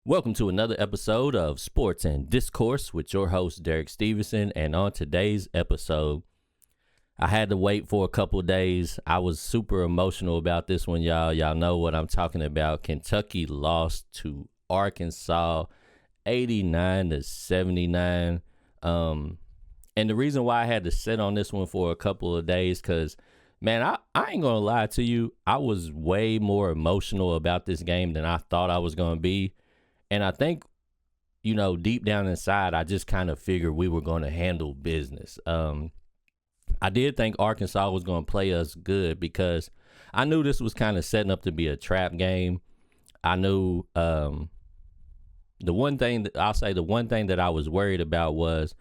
Welcome to another episode of Sports and Discourse with your host, Derek Stevenson. And on today's episode, I had to wait for a couple days. I was super emotional about this one, y'all. Y'all know what I'm talking about. Kentucky lost to Arkansas 89-79. And the reason why I had to sit on this one for a couple of days, because, man, I ain't going to lie to you. I was way more emotional about this game than I thought I was going to be. And I think, deep down inside, I just kind of figured we were going to handle business. I did think Arkansas was going to play us good because I knew this was kind of setting up to be a trap game. I knew the one thing that I was worried about was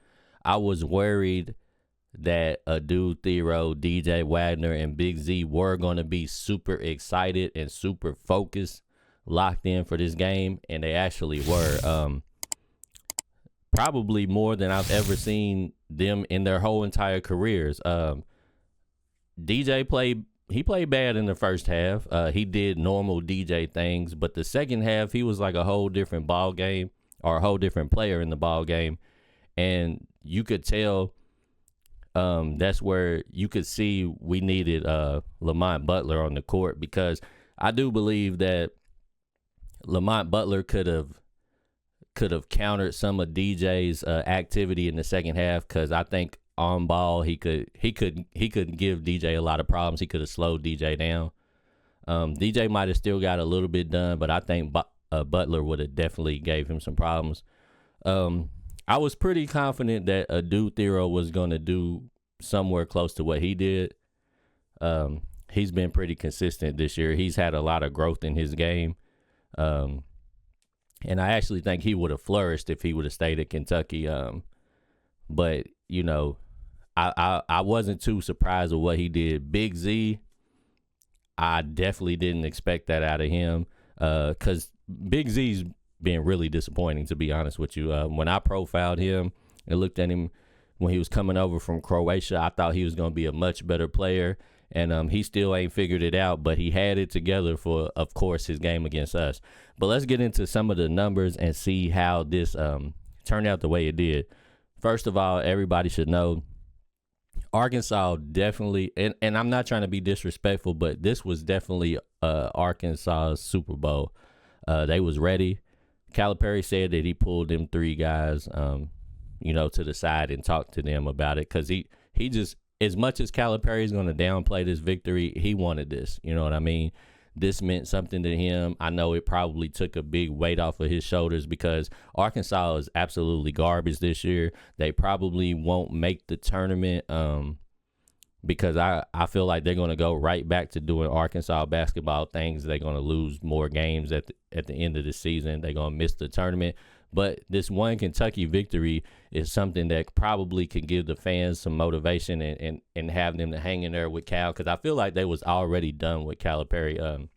I was worried that Adu, Thero, DJ Wagner, and Big Z were going to be super excited and super focused, locked in for this game, and they actually were. Probably more than I've ever seen them in their whole entire careers. DJ played bad in the first half. He did normal DJ things, but the second half he was like a whole different ball game, or a whole different player in the ball game, and you could tell. That's where you could see we needed Lamont Butler on the court, because I do believe that Lamont Butler could have countered some of DJ's activity in the second half, because I think on ball he could give DJ a lot of problems. He could have slowed DJ down. DJ might have still got a little bit done, but I think Butler would have definitely gave him some problems. I was pretty confident that Adu Thero was going to do somewhere close to what he did. He's been pretty consistent this year. He's had a lot of growth in his game. And I actually think he would have flourished if he would have stayed at Kentucky. But, I wasn't too surprised with what he did. Big Z, I definitely didn't expect that out of him, because Big Z's been really disappointing, to be honest with you. When I profiled him and looked at him when he was coming over from Croatia, I thought he was going to be a much better player. And he still ain't figured it out, but he had it together for, of course, his game against us. But let's get into some of the numbers and see how this turned out the way it did. First of all, everybody should know Arkansas definitely, and I'm not trying to be disrespectful, but this was definitely Arkansas's Super Bowl. They was ready. Calipari said that he pulled them three guys, to the side and talked to them about it, because he just, as much as Calipari is going to downplay this victory, he wanted this. You know what I mean? This meant something to him. I know it probably took a big weight off of his shoulders, because Arkansas is absolutely garbage this year. They probably won't make the tournament, because I feel like they're going to go right back to doing Arkansas basketball things. They're going to lose more games at the end of the season. They're going to miss the tournament. But this one Kentucky victory is something that probably can give the fans some motivation and have them to hang in there with Cal, because I feel like they was already done with Calipari.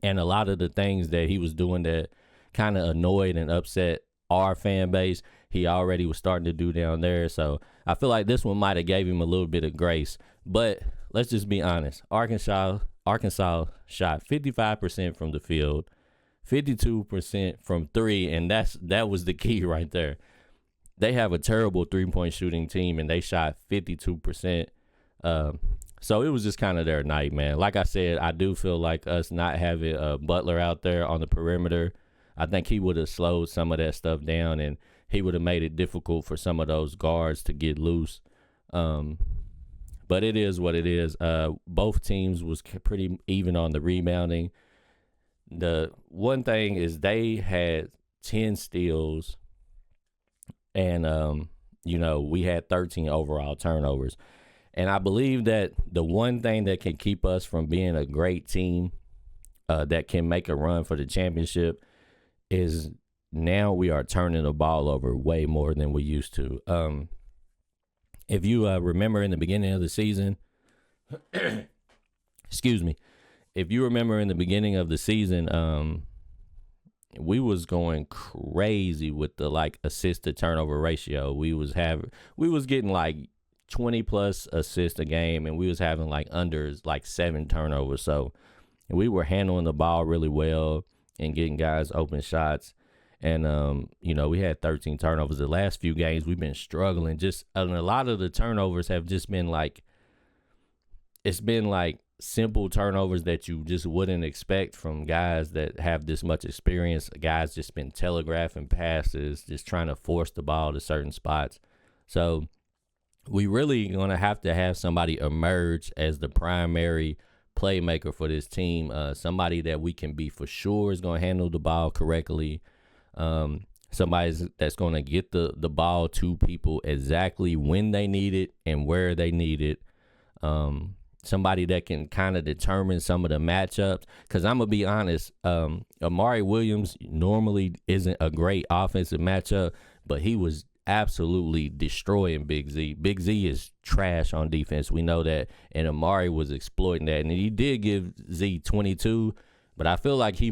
And a lot of the things that he was doing that kind of annoyed and upset our fan base, he already was starting to do down there. So I feel like this one might have gave him a little bit of grace. But let's just be honest. Arkansas shot 55% from the field, 52% from three, and that was the key right there. They have a terrible three-point shooting team, and they shot 52%. So it was just kind of their night, man. Like I said, I do feel like us not having Butler out there on the perimeter, I think he would have slowed some of that stuff down, and he would have made it difficult for some of those guards to get loose. But it is what it is. Both teams was pretty even on the rebounding. The one thing is they had 10 steals, and we had 13 overall turnovers. And I believe that the one thing that can keep us from being a great team that can make a run for the championship is now we are turning the ball over way more than we used to. If you remember in the beginning of the season, excuse me, if you remember in the beginning of the season, we was going crazy with the assist to turnover ratio. We was getting 20 plus assists a game, and we was having under 7 turnovers. So we were handling the ball really well and getting guys open shots. And, we had 13 turnovers. The last few games, we've been struggling. And a lot of the turnovers have just been it's been simple turnovers that you just wouldn't expect from guys that have this much experience. Guys just been telegraphing passes, just trying to force the ball to certain spots. So we really going to have somebody emerge as the primary playmaker for this team, somebody that we can be for sure is going to handle the ball correctly, somebody that's going to get the ball to people exactly when they need it and where they need it, somebody that can kind of determine some of the matchups, because I'm going to be honest, Amari Williams normally isn't a great offensive matchup, but he was absolutely destroying Big Z. Big Z is trash on defense. We know that, and Amari was exploiting that, and he did give Z 22, but I feel like he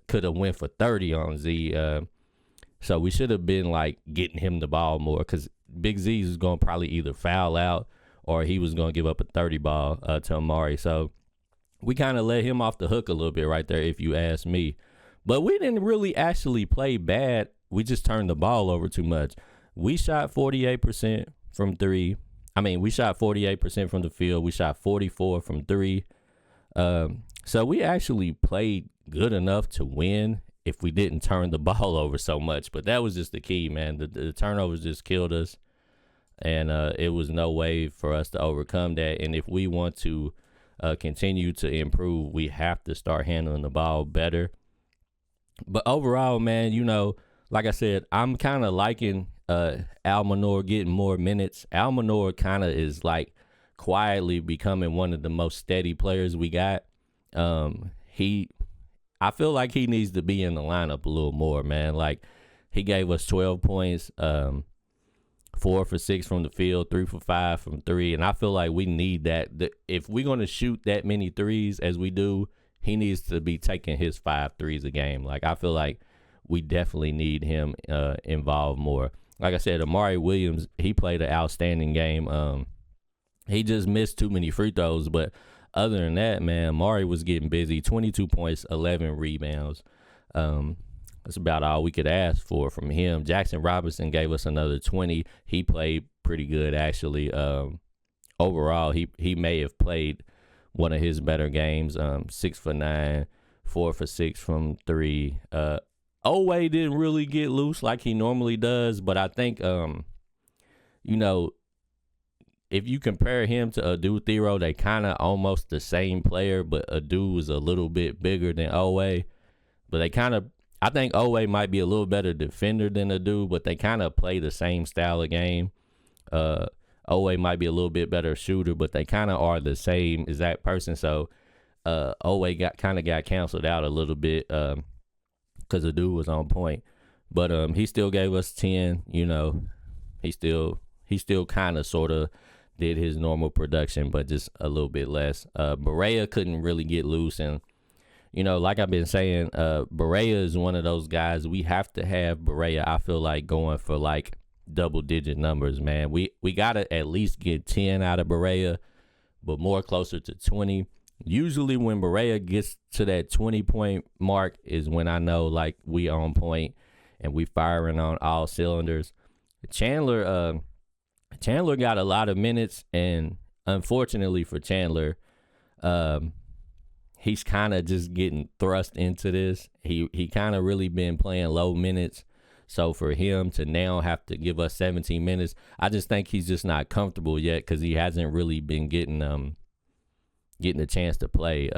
could have went for 30 on Z. So we should have been getting him the ball more, because Big Z is going to probably either foul out or he was going to give up a 30 ball to Amari. So we kind of let him off the hook a little bit right there, if you ask me. But we didn't really actually play bad. We just turned the ball over too much. We shot 48% from three. We shot 48% from the field. We shot 44 from three. So we actually played good enough to win if we didn't turn the ball over so much. But that was just the key, man. The turnovers just killed us. And it was no way for us to overcome that. And if we want to continue to improve, we have to start handling the ball better. But overall, man, like I said, I'm kind of liking Al-Manor getting more minutes. Al-Manor kind of is quietly becoming one of the most steady players we got. I feel like he needs to be in the lineup a little more, man. He gave us 12 points, 4 for 6 from the field, 3 for 5 from 3. And I feel like we need that. If we're going to shoot that many threes as we do, he needs to be taking his 5 threes a game. I feel like we definitely need him involved more. Like I said, Amari Williams, he played an outstanding game. He just missed too many free throws. But other than that, man, Amari was getting busy. 22 points, 11 rebounds. That's about all we could ask for from him. Jackson Robinson gave us another 20. He played pretty good, actually. Overall, he may have played one of his better games. 6 for 9, 4 for 6 from 3. Oweh didn't really get loose like he normally does, but I think, if you compare him to Adu Thero, they kind of almost the same player, but Adu was a little bit bigger than Oweh. But I think Oweh might be a little better defender than Adu, but they kind of play the same style of game. Oweh might be a little bit better shooter, but they kind of are the same exact person. So Oweh got canceled out a little bit because Adu was on point. But he still gave us 10. He still kind of sort of did his normal production, but just a little bit less. Barea couldn't really get loose, and like I've been saying, Barea is one of those guys. We have to have Barea, I feel like, going for double-digit numbers, man. We got to at least get 10 out of Barea, but more closer to 20. Usually when Barea gets to that 20-point mark is when I know, we on point and we firing on all cylinders. Chandler got a lot of minutes, and unfortunately for Chandler, he's kind of just getting thrust into this. He kind of really been playing low minutes. So for him to now have to give us 17 minutes, I just think he's just not comfortable yet because he hasn't really been getting a chance to play.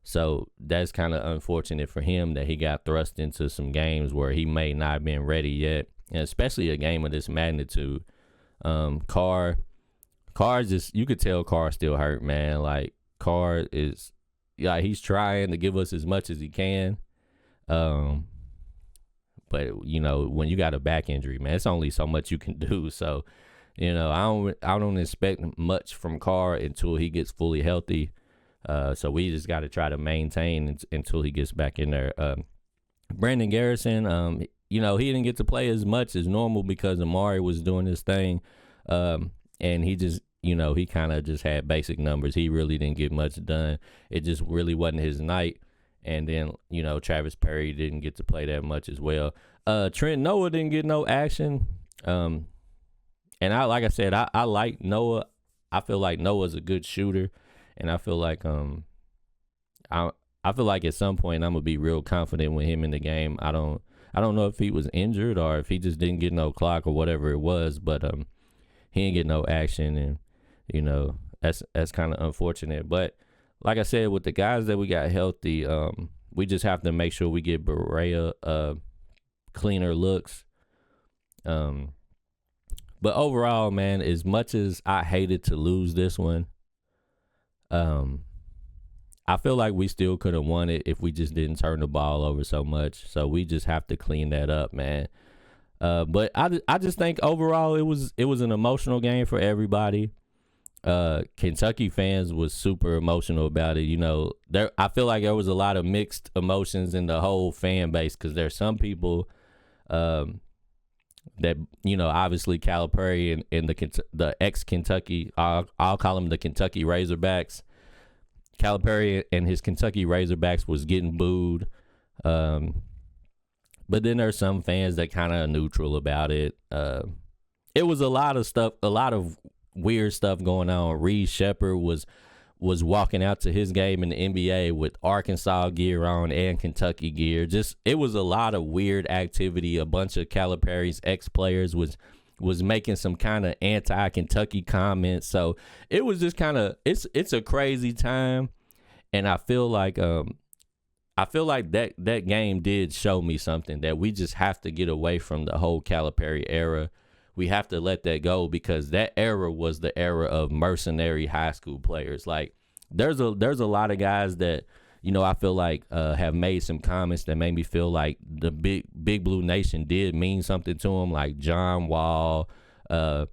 So that's kind of unfortunate for him that he got thrust into some games where he may not have been ready yet, and especially a game of this magnitude. Carr just, you could tell Carr still hurt, man. Carr is, he's trying to give us as much as he can. But when you got a back injury, man, it's only so much you can do. So, I don't expect much from Carr until he gets fully healthy. So we just got to try to maintain until he gets back in there. Brandon Garrison, he didn't get to play as much as normal because Amari was doing his thing. And he just, he kind of just had basic numbers. He really didn't get much done. It just really wasn't his night. And then, Travis Perry didn't get to play that much as well. Trent Noah didn't get no action. And like I said, I like Noah. I feel like Noah's a good shooter, and I feel like I feel like at some point I'm gonna be real confident with him in the game. I don't know if he was injured or if he just didn't get no clock or whatever it was, but he didn't get no action, and that's kind of unfortunate. But like I said, with the guys that we got healthy, we just have to make sure we get Berea cleaner looks. But overall, man, as much as I hated to lose this one, I feel like we still could have won it if we just didn't turn the ball over so much. So we just have to clean that up, man. But I just think overall it was an emotional game for everybody. Kentucky fans was super emotional about it. I feel like there was a lot of mixed emotions in the whole fan base, because there's some people that obviously Calipari and the ex-Kentucky, I'll call them the Kentucky Razorbacks. Calipari and his Kentucky Razorbacks was getting booed, but then there's some fans that kind of neutral about it. It was a lot of stuff, a lot of weird stuff going on. Reed Sheppard was walking out to his game in the NBA with Arkansas gear on and Kentucky gear. It was a lot of weird activity. A bunch of Calipari's ex-players was making some kind of anti-Kentucky comments. So it was just kind of it's a crazy time, and I feel like that game did show me something, that we just have to get away from the whole Calipari era. We have to let that go, because that era was the era of mercenary high school players. Like there's a lot of guys that I feel like have made some comments that made me feel like the big Blue Nation did mean something to them, like John Wall. And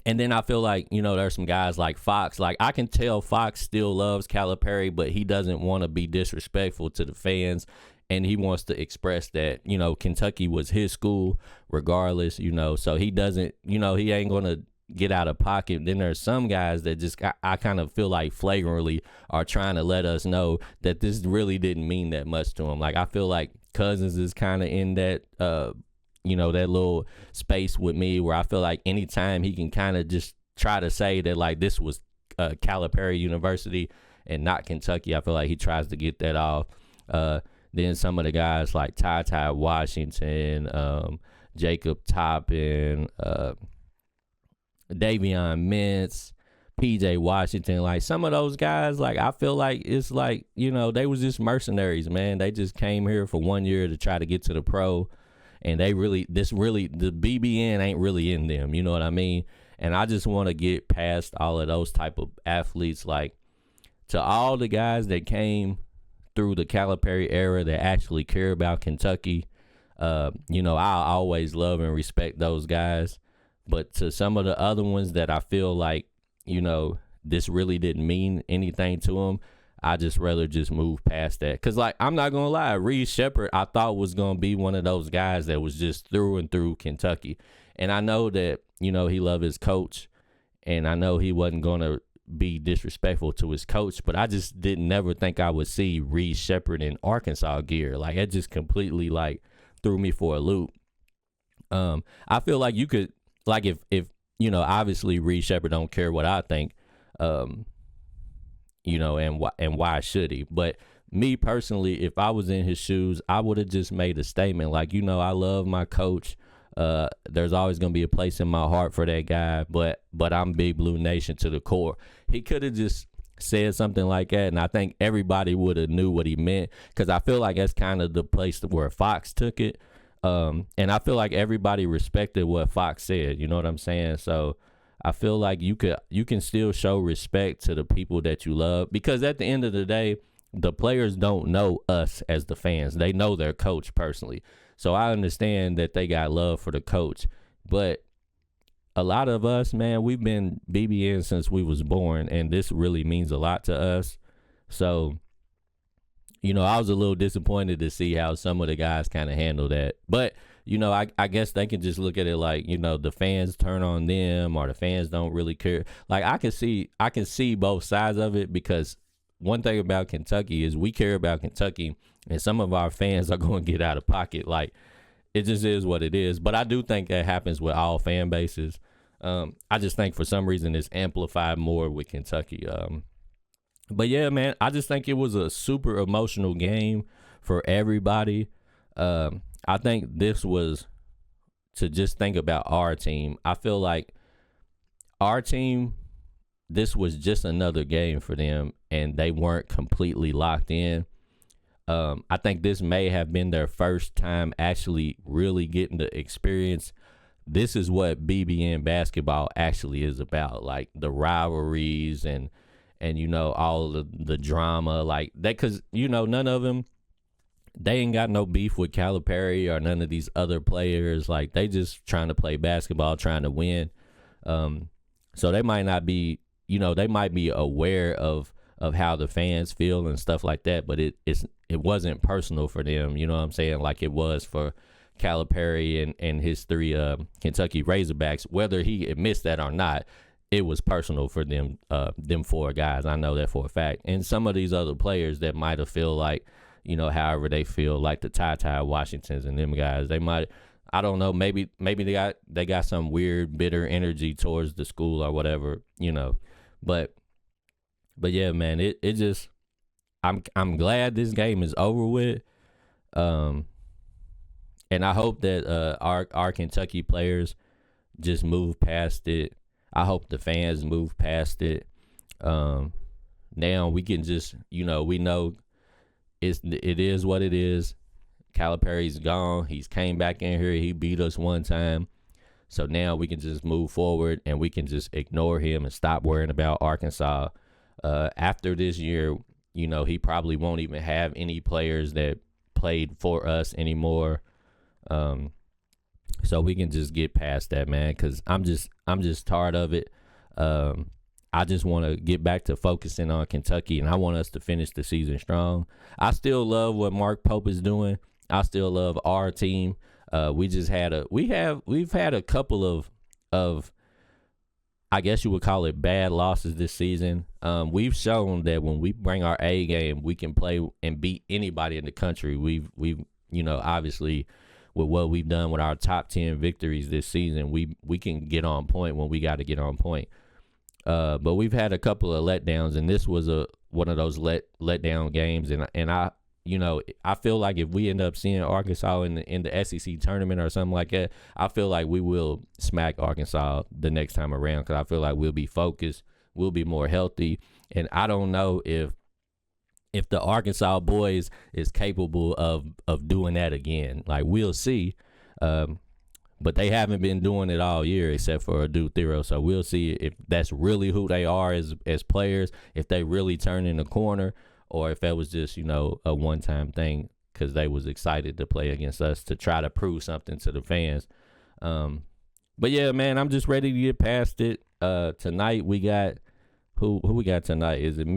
then I feel like there's some guys like Fox. Like I can tell Fox still loves Calipari, but he doesn't want to be disrespectful to the fans. And he wants to express that, Kentucky was his school regardless, so he doesn't, he ain't going to get out of pocket. Then there's some guys that just, I kind of feel like flagrantly are trying to let us know that this really didn't mean that much to him. Like, I feel like Cousins is kind of in that, that little space with me where I feel like anytime he can kind of just try to say that, like, this was Calipari University and not Kentucky, I feel like he tries to get that off. Then some of the guys like Ty Washington, Jacob Toppin, Davion Mintz, PJ Washington, like some of those guys, like I feel like it's like, they was just mercenaries, man. They just came here for 1 year to try to get to the pro, and the BBN ain't really in them, you know what I mean? And I just want to get past all of those type of athletes. Like, to all the guys that came through the Calipari era that actually care about Kentucky, I always love and respect those guys. But to some of the other ones that I feel like, this really didn't mean anything to them, I just rather just move past that. Because, like, I'm not going to lie, Reed Sheppard I thought was going to be one of those guys that was just through and through Kentucky. And I know that, he loved his coach, and I know he wasn't going to be disrespectful to his coach, but I just didn't never think I would see Reed Sheppard in Arkansas gear. Like, it just completely like threw me for a loop. I feel like you could, like, if obviously Reed Sheppard don't care what I think, and why should he? But me personally, if I was in his shoes, I would have just made a statement like, I love my coach. There's always going to be a place in my heart for that guy, but I'm Big Blue Nation to the core. He could have just said something like that, and I think everybody would have knew what he meant, because I feel like that's kind of the place where Fox took it. And I feel like everybody respected what Fox said, you know what I'm saying? So I feel like you can still show respect to the people that you love, because at the end of the day, the players don't know us as the fans. They know their coach personally. So I understand that they got love for the coach, but a lot of us, man, we've been BBN since we was born, and this really means a lot to us. So, I was a little disappointed to see how some of the guys kind of handle that. But, I guess they can just look at it like, the fans turn on them, or the fans don't really care. Like, I can see both sides of it, because one thing about Kentucky is we care about Kentucky, and some of our fans are going to get out of pocket. Like, it just is what it is. But I do think that happens with all fan bases. I just think for some reason it's amplified more with Kentucky. But yeah, man, I just think it was a super emotional game for everybody. I think this was to just think about our team. I feel like our team, this was just another game for them, and they weren't completely locked in. I think this may have been their first time actually really getting to experience. This is what BBN basketball actually is about, like the rivalries and you know, all the drama like that, because you know, none of them, they ain't got no beef with Calipari or none of these other players. Like, they just trying to play basketball, trying to win. So they might not be, you know, they might be aware of how the fans feel and stuff like that, but it wasn't personal for them, you know what I'm saying, like it was for Calipari and his 3 Kentucky Razorbacks. Whether he admits that or not, it was personal for them 4 guys. I know that for a fact. And some of these other players that might have feel like, you know, however they feel, like the Ty Washingtons and them guys, they might, I don't know, maybe they got some weird bitter energy towards the school or whatever, you know. But yeah, man, it just, I'm glad this game is over with. And I hope that our Kentucky players just move past it. I hope the fans move past it. Now we can just, you know, we know it is what it is. Calipari's gone. He's came back in here. He beat us one time. So now we can just move forward and we can just ignore him and stop worrying about Arkansas. After this year, you know, he probably won't even have any players that played for us anymore. So we can just get past that, man, because I'm just tired of it. I just want to get back to focusing on Kentucky, and I want us to finish the season strong. I still love what Mark Pope is doing. I still love our team. We've had a couple of I guess you would call it bad losses this season. We've shown that when we bring our A game, we can play and beat anybody in the country. We've you know, obviously with what we've done with our top 10 victories this season, we can get on point when we got to get on point. But we've had a couple of letdowns, and this was one of those letdown games. And I, you know, I feel like if we end up seeing Arkansas in the SEC tournament or something like that, I feel like we will smack Arkansas the next time around, because I feel like we'll be focused, we'll be more healthy, and I don't know if the Arkansas boys is capable of doing that again. Like, we'll see. But they haven't been doing it all year except for Adu Thero. So we'll see if that's really who they are as players, if they really turn in the corner, or if that was just, you know, a one-time thing because they was excited to play against us to try to prove something to the fans. But yeah, man, I'm just ready to get past it. Tonight we got who we got tonight? Is it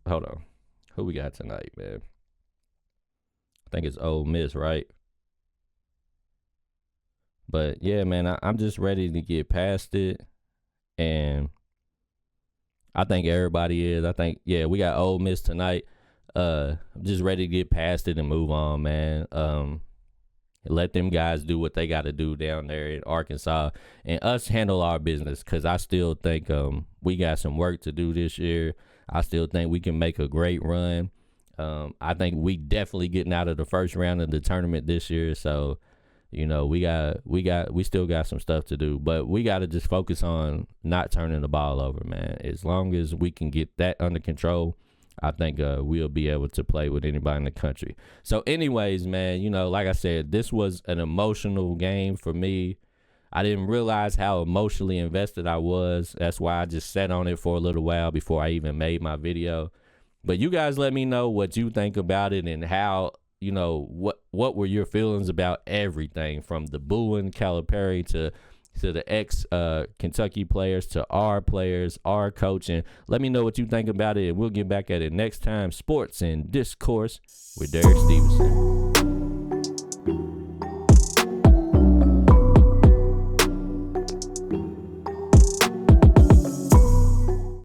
hold on. Who we got tonight, man? I think it's Ole Miss, right? But yeah, man, I'm just ready to get past it, and I think everybody is. I think, yeah, we got Ole Miss tonight. I'm just ready to get past it and move on, man. Let them guys do what they got to do down there in Arkansas, and us handle our business, because I still think we got some work to do this year. I still think we can make a great run. I think we definitely getting out of the first round of the tournament this year, so you know, we still got some stuff to do, but we got to just focus on not turning the ball over, man. As long as we can get that under control, I think we'll be able to play with anybody in the country. So anyways, man, you know, like I said, this was an emotional game for me. I didn't realize how emotionally invested I was. That's why I just sat on it for a little while before I even made my video. But you guys let me know what you think about it and how, you know, what were your feelings about everything, from the booing Calipari to the ex Kentucky players, to our players, our coaching. Let me know what you think about it, and we'll get back at it next time. Sports and Discourse with Derek Stevenson.